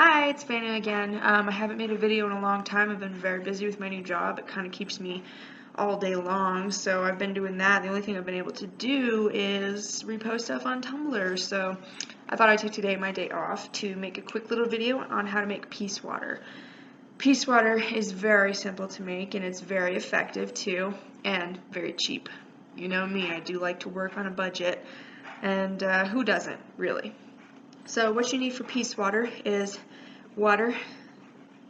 Hi, it's Fanny again. I haven't made a video in a long time. I've been very busy with my new job. It kind of keeps me all day long, so I've been doing that. The only thing I've been able to do is repost stuff on Tumblr, so I thought I'd take today my day off to make a quick little video on how to make peace water. Peace water is very simple to make, and it's very effective too, and very cheap. You know me, I do like to work on a budget, and who doesn't, really? So what you need for peace water is water,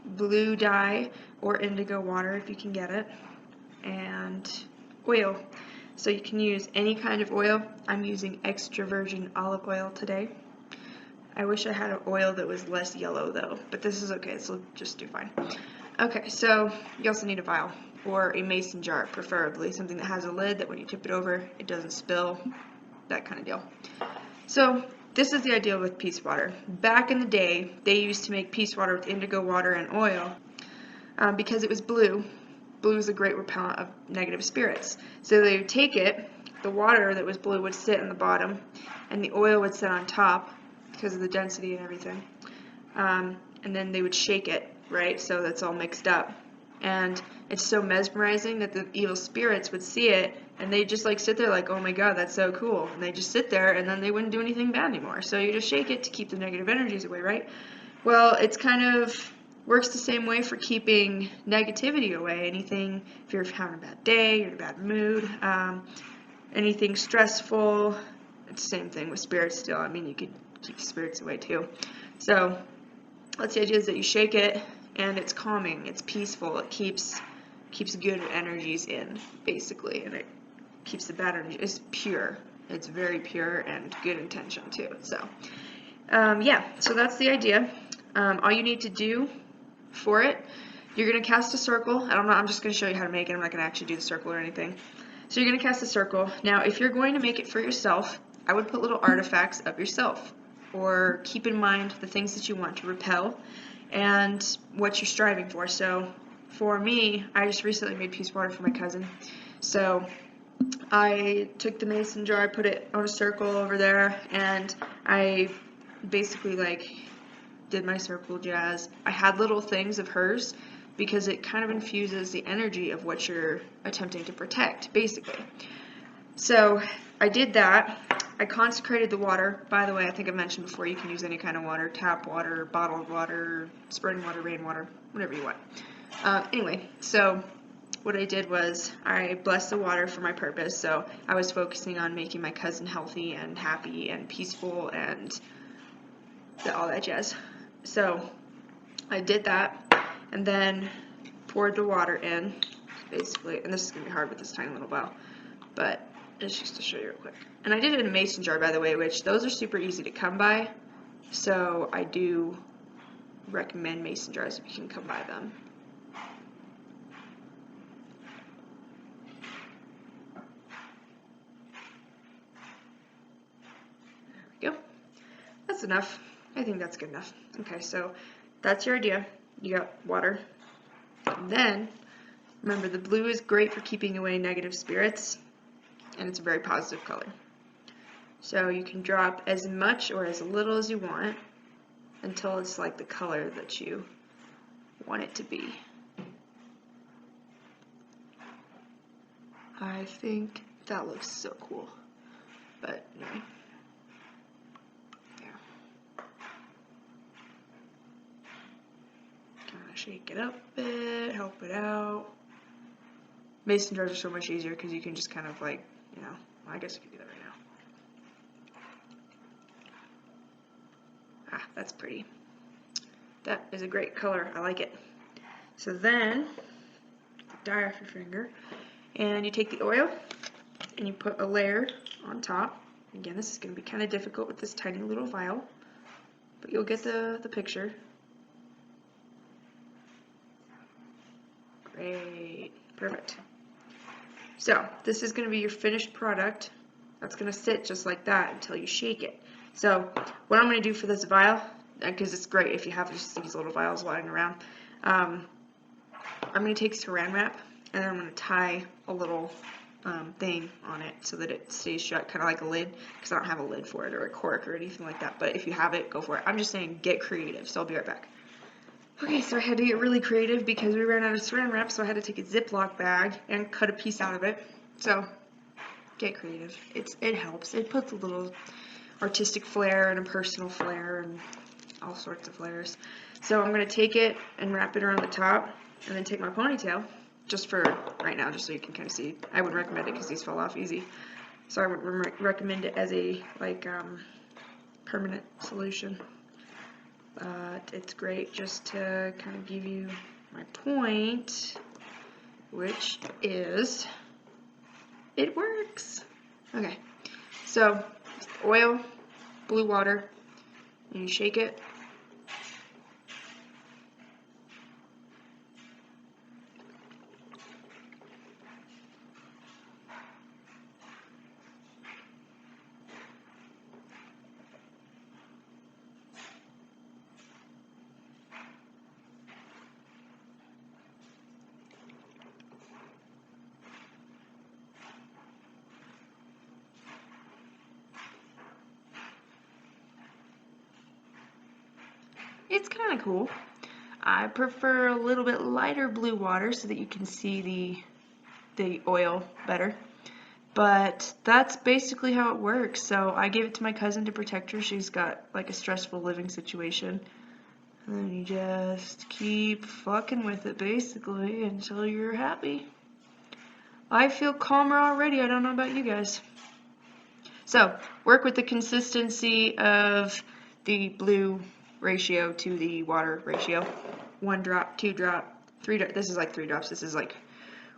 blue dye, or indigo water if you can get it, and oil. So you can use any kind of oil. I'm using extra virgin olive oil today. I wish I had an oil that was less yellow though, but this is okay, this will just do fine. Okay, so you also need a vial or a mason jar, preferably something that has a lid that when you tip it over it doesn't spill, that kind of deal. So this is the idea with peace water. Back in the day, they used to make peace water with indigo water and oil because it was blue. Blue is a great repellent of negative spirits. So they would take it, the water that was blue would sit in the bottom, and the oil would sit on top because of the density and everything. And then they would shake it, right? So that's all mixed up. And it's so mesmerizing that the evil spirits would see it and they just like sit there like, oh my god, that's so cool. And they just sit there and then they wouldn't do anything bad anymore. So you just shake it to keep the negative energies away, right? Well, it's kind of works the same way for keeping negativity away. Anything, if you're having a bad day, you're in a bad mood, anything stressful, it's the same thing with spirits still. I mean, you could keep spirits away too. So that's the idea, is that you shake it and it's calming, it's peaceful, it keeps good energies in, basically, and it keeps the bad energy. It's pure. It's very pure and good intention too. So yeah, so that's the idea. All you need to do for it, you're going to cast a circle. I'm just going to show you how to make it. I'm not going to actually do the circle or anything. So you're going to cast a circle. Now, if you're going to make it for yourself, I would put little artifacts of yourself, or keep in mind the things that you want to repel and what you're striving for. So for me, I just recently made peace water for my cousin. So I took the mason jar, I put it on a circle over there, and I basically like did my circle jazz. I had little things of hers because it kind of infuses the energy of what you're attempting to protect, basically. So I did that. I consecrated the water. By the way, I think I mentioned before, you can use any kind of water, tap water, bottled water, spring water, rainwater, whatever you want. Anyway, so what I did was I blessed the water for my purpose. So I was focusing on making my cousin healthy and happy and peaceful and all that jazz. So I did that and then poured the water in, basically, and this is going to be hard with this tiny little vial, but it's just to show you real quick. And I did it in a mason jar, by the way, which those are super easy to come by, so I do recommend mason jars if you can come by them. There we go. That's enough. I think that's good enough. Okay, so that's your idea. You got water. And then, remember, the blue is great for keeping away negative spirits, and it's a very positive color. So you can drop as much or as little as you want until it's like the color that you want it to be. I think that looks so cool. But anyway. There. Kind of shake it up a bit, help it out. Mason jars are so much easier because you can just kind of like, you know, I guess you could do that right now. Ah, that's pretty. That is a great color. I like it. So then, dye off your finger, and you take the oil and you put a layer on top. Again, this is going to be kind of difficult with this tiny little vial, but you'll get the picture. Great. Perfect. So this is going to be your finished product. That's going to sit just like that until you shake it. So what I'm going to do for this vial, because it's great if you have just these little vials lying around, I'm going to take saran wrap and then I'm going to tie a little thing on it so that it stays shut, kind of like a lid, because I don't have a lid for it or a cork or anything like that. But if you have it, go for it. I'm just saying, get creative. So I'll be right back. Okay, so I had to get really creative because we ran out of saran wrap, so I had to take a Ziploc bag and cut a piece out of it. So get creative. It helps. It puts a little artistic flair and a personal flair and all sorts of flares. So I'm going to take it and wrap it around the top and then take my ponytail, just for right now, just so you can kind of see. I would recommend it because these fall off easy. So I would recommend it as a permanent solution. But it's great just to kind of give you my point, which is it works. Okay, so oil, blue water, and you shake it. It's kind of cool. I prefer a little bit lighter blue water so that you can see the oil better. But that's basically how it works. So I gave it to my cousin to protect her. She's got like a stressful living situation. And then you just keep fucking with it basically until you're happy. I feel calmer already. I don't know about you guys. So work with the consistency of the blue ratio to the water ratio. 1 drop, 2 drop, 3 drop. This is like 3 drops. This is like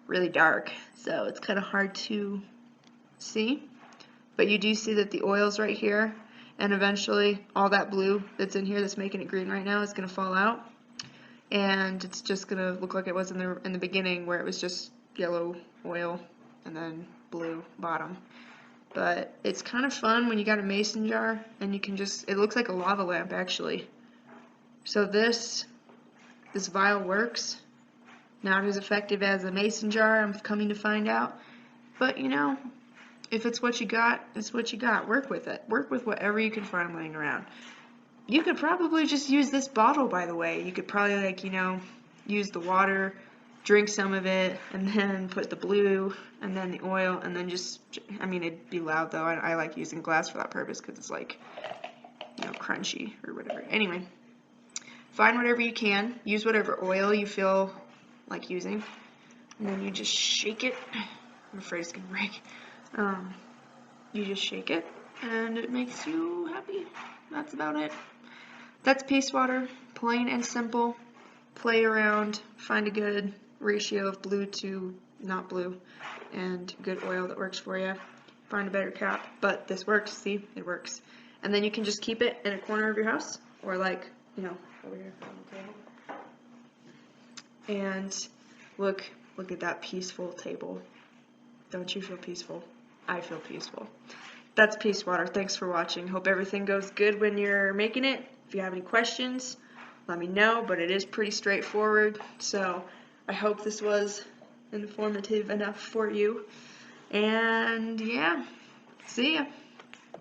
really dark, so it's kind of hard to see. But you do see that the oil's right here, and eventually all that blue that's in here that's making it green right now is going to fall out, and it's just going to look like it was in the beginning, where it was just yellow oil and then blue bottom. But it's kind of fun when you got a mason jar and you can just, it looks like a lava lamp actually. So this vial works. Not as effective as a mason jar, I'm coming to find out. But you know, if it's what you got, it's what you got. Work with it. Work with whatever you can find laying around. You could probably just use this bottle, by the way. You could probably, like, you know, use the water, drink some of it, and then put the blue, and then the oil, and then just, I mean, it'd be loud, though. I like using glass for that purpose, because it's, like, you know, crunchy, or whatever. Anyway, find whatever you can. Use whatever oil you feel like using, and then you just shake it. I'm afraid it's going to break. You just shake it, and it makes you happy. That's about it. That's Peace Water, plain and simple. Play around, find a good ratio of blue to not blue, and good oil that works for you. Find a better cap, but this works, see, it works. And then you can just keep it in a corner of your house, or like, you know, over here on the table. And look at that peaceful table. Don't you feel peaceful? I feel peaceful. That's Peace Water. Thanks for watching. Hope everything goes good when you're making it. If you have any questions, let me know, but it is pretty straightforward. So I hope this was informative enough for you. And yeah, see ya.